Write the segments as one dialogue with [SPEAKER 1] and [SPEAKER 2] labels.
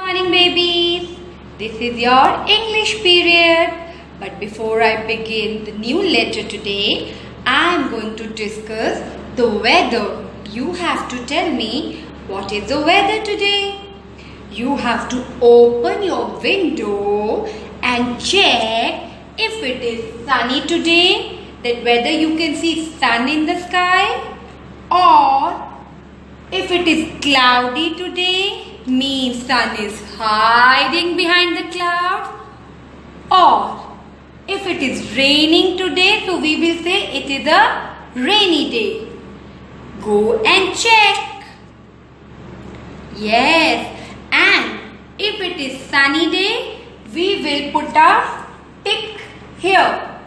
[SPEAKER 1] morning, babies. This is your English period. But before I begin the new letter today, I am going to discuss the weather. You have to tell me what is the weather today. You have to open your window and check if it is sunny today, that whether you can see sun in the sky, or if it is cloudy today, means sun is hiding behind the clouds, or if it is raining today, so we will say it is a rainy day. Go and check. Yes, and if it is sunny day, we will put a tick here.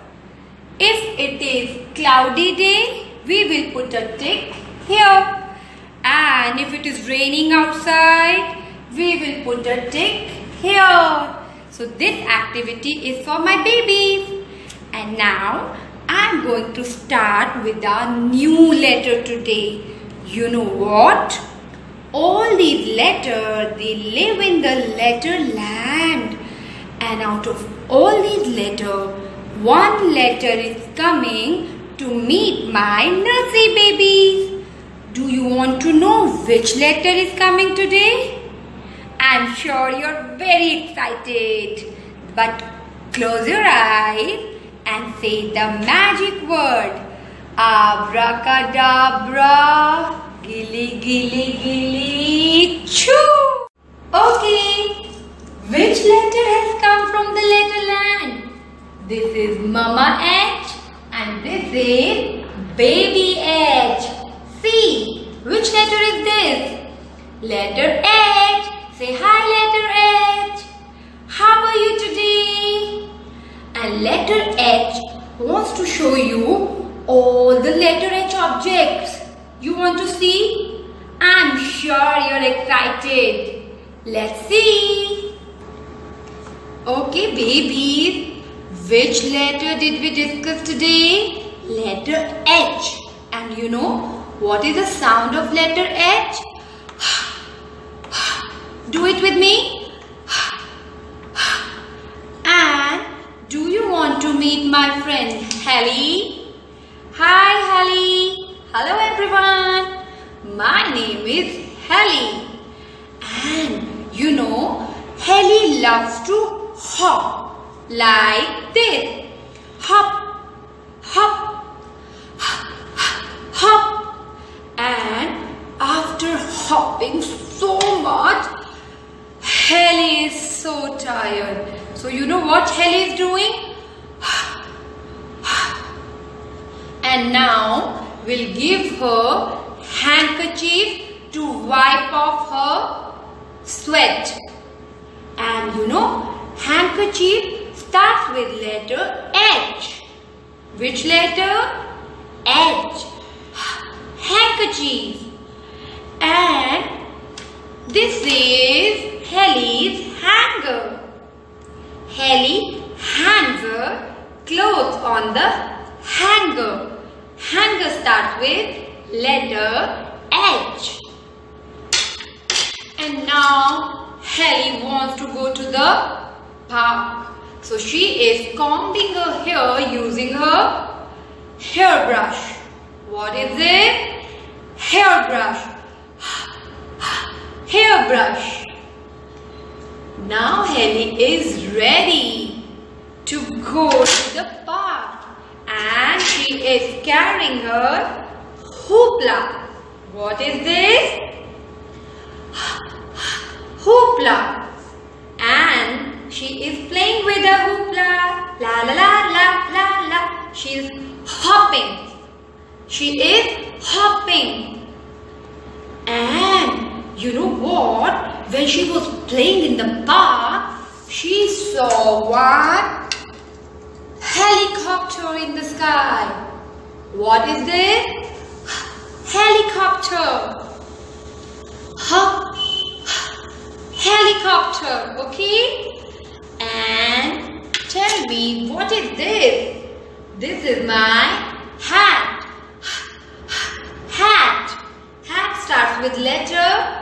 [SPEAKER 1] If it is cloudy day, we will put a tick here. And if it is raining outside, we will put a tick here. So this activity is for my babies. And now I am going to start with our new letter today. You know what? All these letters, they live in the letter land. And out of all these letters, one letter is coming to meet my nursery babies. Do you want to know which letter is coming today? I'm sure you're very excited. But close your eyes and say the magic word. Abracadabra, gilly gilly gilly choo. Okay, which letter has come from the letter land? This is Mama H and this is Baby H. See, which letter is this? Letter H. Say hi, letter H. How are you today? And letter H wants to show you all the letter H objects. You want to see? I'm sure you're excited. Let's see. Okay, babies. Which letter did we discuss today? Letter H. And you know what is the sound of letter H? Do it with me. And do you want to meet my friend Helly? Hi Helly. Hello everyone. My name is Helly. And you know, Helly loves to hop like this. Hop, hop, hop. And after hopping so much, Helly is so tired. So you know what Helly is doing? And now we'll give her handkerchief to wipe off her sweat. And you know, handkerchief starts with letter H. Which letter? H. Handkerchief. And this is Helly's hanger. Helly hangs her clothes on the hanger. Hanger starts with letter H. And now Helly wants to go to the park. So she is combing her hair using her hairbrush. What is it? Hairbrush. Hairbrush. Now Helly is ready to go to the park. And she is carrying her hoopla. What is this? Hoopla. And she is playing with the hoopla. La la la la la la. She is hopping. She is hopping. And you know what? When she was playing in the park, she saw one helicopter in the sky. What is this? Helicopter. Helicopter, okay? And tell me, what is this? This is my hat. Hat. Hat starts with letter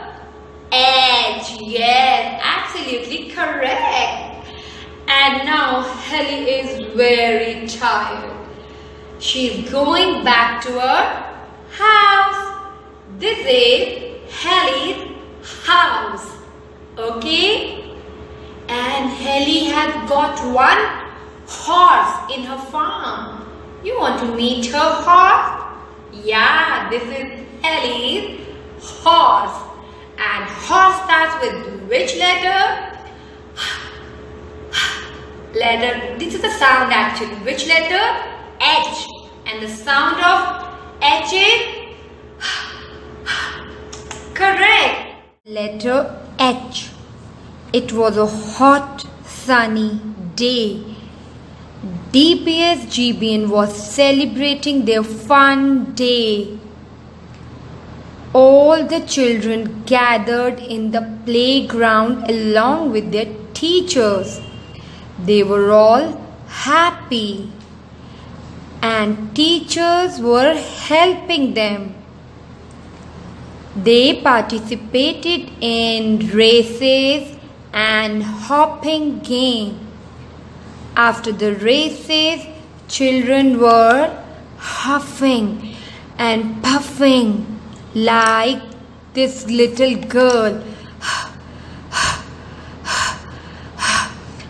[SPEAKER 1] H. Yes, absolutely correct. And now Helly is very tired. She's going back to her house. This is Helly's house. Okay? And Helly has got one horse in her farm. You want to meet her horse? Yeah, this is Helly's horse. And horse starts with which letter? This is the sound actually. Which letter? H. And the sound of H is correct. Letter H. It was a hot, sunny day. DPS GBN was celebrating their fun day. All the children gathered in the playground along with their teachers. They were all happy, and teachers were helping them. They participated in races and hopping game. After the races, children were huffing and puffing like this little girl.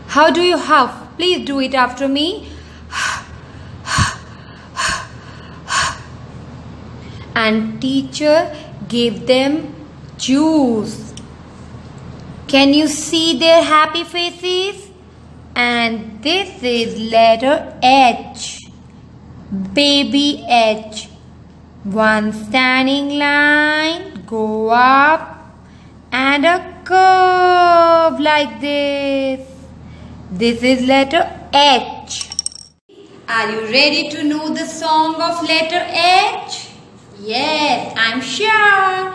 [SPEAKER 1] How do you huff? Please do it after me. And teacher gave them juice. Can you see their happy faces? And this is letter H. Baby H. One standing line, go up, and a curve like this. This is letter H. Are you ready to know the song of letter H? Yes, I'm sure.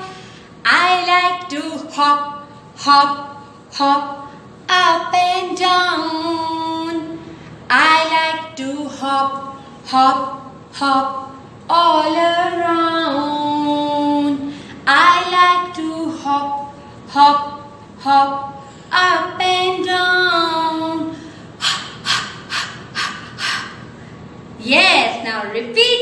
[SPEAKER 1] I like to hop, hop, hop, up and down. I like to hop, hop, hop, all around. I like to hop, hop, hop, up and down. Yes, now repeat.